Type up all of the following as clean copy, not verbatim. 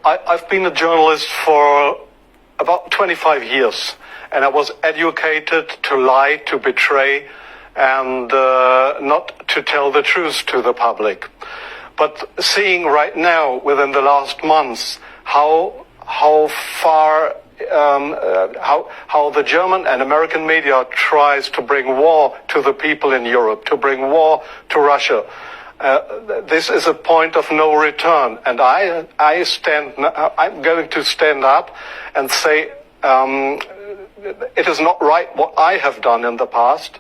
I've been a journalist for about 25 years, and I was educated to lie, to betray, and not to tell the truth to the public. But seeing right now, within the last months, how far how the German and American media tries to bring war to the people in Europe, to bring war to Russia. This is a point of no return, and I'm going to stand up and say it is not right what I have done in the past,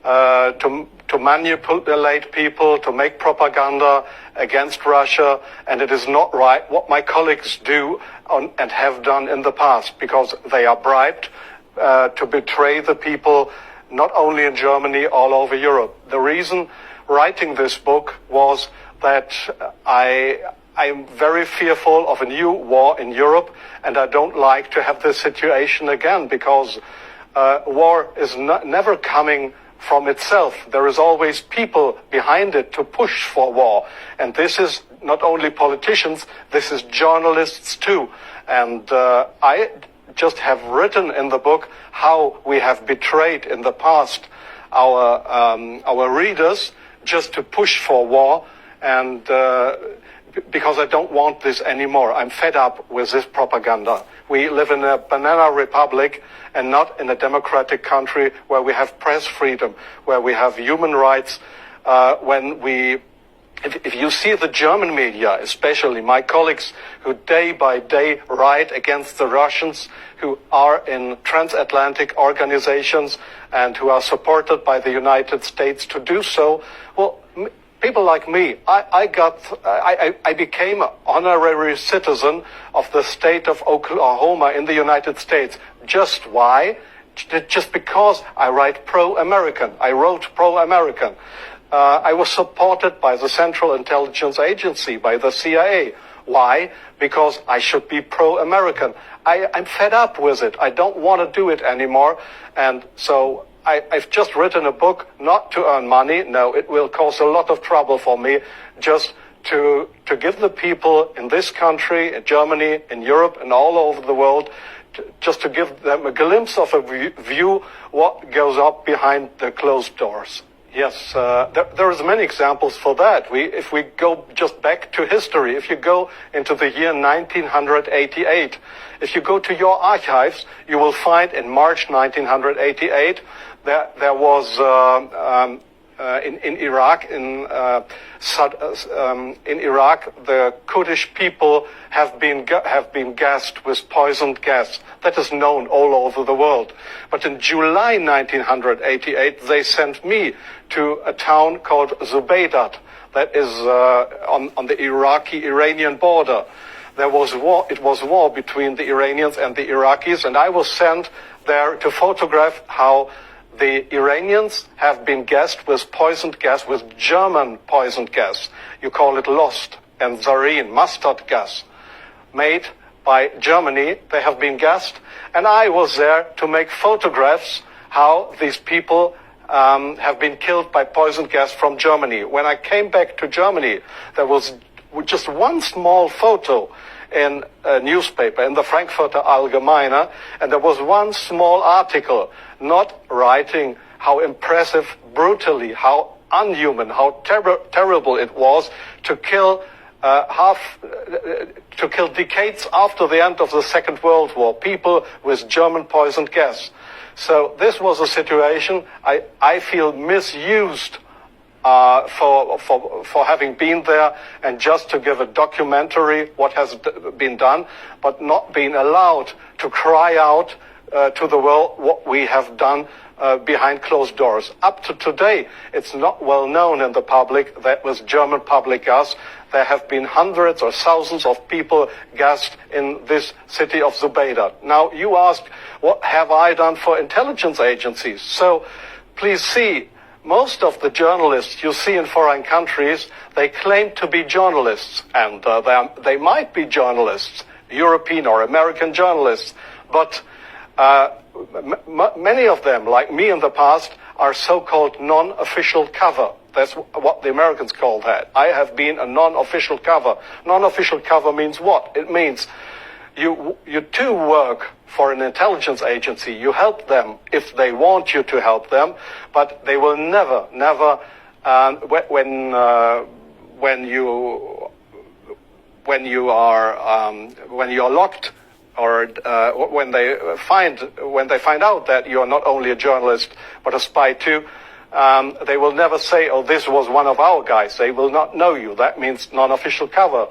to manipulate people, to make propaganda against Russia, and it is not right what my colleagues do and have done in the past, because they are bribed to betray the people, not only in Germany, all over Europe. The reason writing this book was that I'm very fearful of a new war in Europe, and I don't like to have this situation again, because war is never coming from itself. There is always people behind it to push for war. And this is not only politicians, this is journalists too. And I just have written in the book how we have betrayed in the past our readers just to push for war, and because I don't want this anymore. I'm fed up with this propaganda. We live in a banana republic and not in a democratic country where we have press freedom, where we have human rights. If you see the German media, especially my colleagues who day by day write against the Russians, who are in transatlantic organizations and who are supported by the United States to do so, well, people like me, I became an honorary citizen of the state of Oklahoma in the United States. Just why? Just because I write pro-American. I wrote pro-American. I was supported by the Central Intelligence Agency, by the CIA. Why? Because I should be pro-American. I'm fed up with it. I don't want to do it anymore. And so I've just written a book not to earn money. No, it will cause a lot of trouble for me, just to give the people in this country, in Germany, in Europe, and all over the world, just to give them a glimpse of a view what goes up behind the closed doors. Yes, there is many examples for that. If we go just back to history, if you go into the year 1988, if you go to your archives, you will find in March 1988 there was in Iraq the Kurdish people have been gassed with poisoned gas. That is known all over the world. But in July 1988, they sent me to a town called Zubaydat, that is on the Iraqi-Iranian border. There was war. It was war between the Iranians and the Iraqis, and I was sent there to photograph how the Iranians have been gassed with poisoned gas, with German poisoned gas. You call it Lost and Zarine, mustard gas, made by Germany. They have been gassed, and I was there to make photographs how these people have been killed by poisoned gas from Germany. When I came back to Germany, there was just one small photo in a newspaper, in the Frankfurter Allgemeine, and there was one small article not writing how impressive, brutally, how unhuman, how terrible it was to kill decades after the end of the Second World War, people with German poisoned gas. So this was a situation I feel misused for having been there, and just to give a documentary what has been done, but not being allowed to cry out to the world what we have done behind closed doors. Up to today, it's not well known in the public that with German public gas, there have been hundreds or thousands of people gassed in this city of Zubaydat. Now, you asked, what have I done for intelligence agencies? So, please see, most of the journalists you see in foreign countries, they claim to be journalists, and they might be journalists, European or American journalists, but many of them, like me in the past, are so-called non-official cover. That's what the Americans call that. I have been a non-official cover. Non-official cover means what? It means you do work for an intelligence agency. You help them if they want you to help them, but they will never, when you are locked, or when they find out that you are not only a journalist but a spy too, they will never say, "Oh, this was one of our guys." They will not know you. That means non-official cover.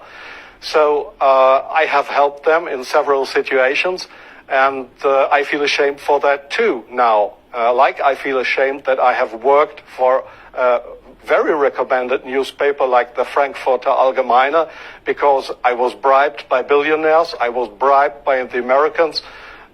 So I have helped them in several situations, and I feel ashamed for that too now. Like I feel ashamed that I have worked for a very recommended newspaper like the Frankfurter Allgemeine, because I was bribed by billionaires. I was bribed by the Americans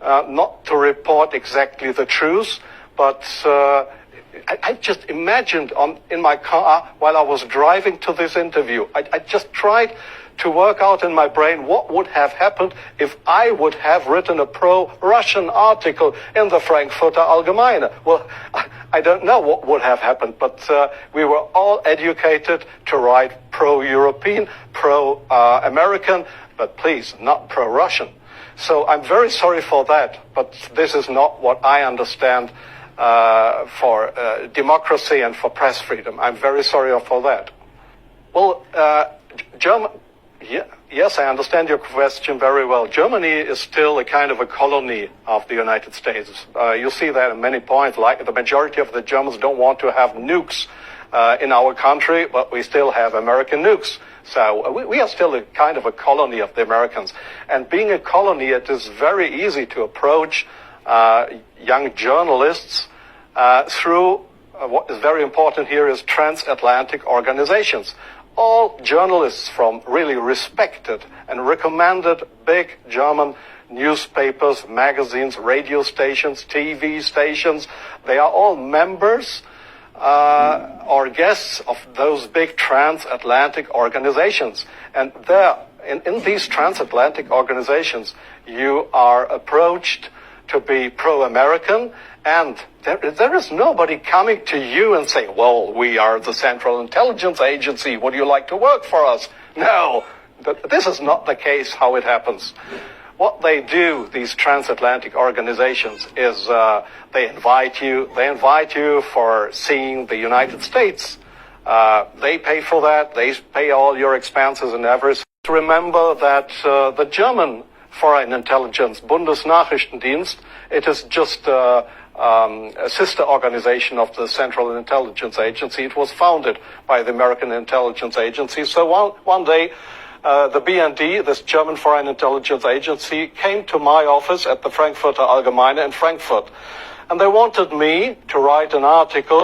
not to report exactly the truth, but I just imagined in my car while I was driving to this interview. I just tried to work out in my brain what would have happened if I would have written a pro-Russian article in the Frankfurter Allgemeine. Well, I don't know what would have happened, but we were all educated to write pro-European, pro-American, but please, not pro-Russian. So I'm very sorry for that, but this is not what I understand for democracy and for press freedom. I'm very sorry for that. Well, yes, I understand your question very well. Germany is still a kind of a colony of the United States. You see that in many points, like the majority of the Germans don't want to have nukes in our country, but we still have American nukes. So we are still a kind of a colony of the Americans. And being a colony, it is very easy to approach young journalists through what is very important here is transatlantic organizations. All journalists from really respected and recommended big German newspapers, magazines, radio stations, TV stations, they are all members or guests of those big transatlantic organizations. And there, in these transatlantic organizations, you are approached to be pro-American, and there is nobody coming to you and saying, "Well, we are the Central Intelligence Agency. Would you like to work for us?" No, this is not the case how it happens. What they do, these transatlantic organizations, is they invite you for seeing the United States. They pay for that. They pay all your expenses and everything. Remember that the German Foreign Intelligence, Bundesnachrichtendienst, it is just a sister organization of the Central Intelligence Agency. It was founded by the American Intelligence Agency. So one day, the BND, this German Foreign Intelligence Agency, came to my office at the Frankfurter Allgemeine in Frankfurt. And they wanted me to write an article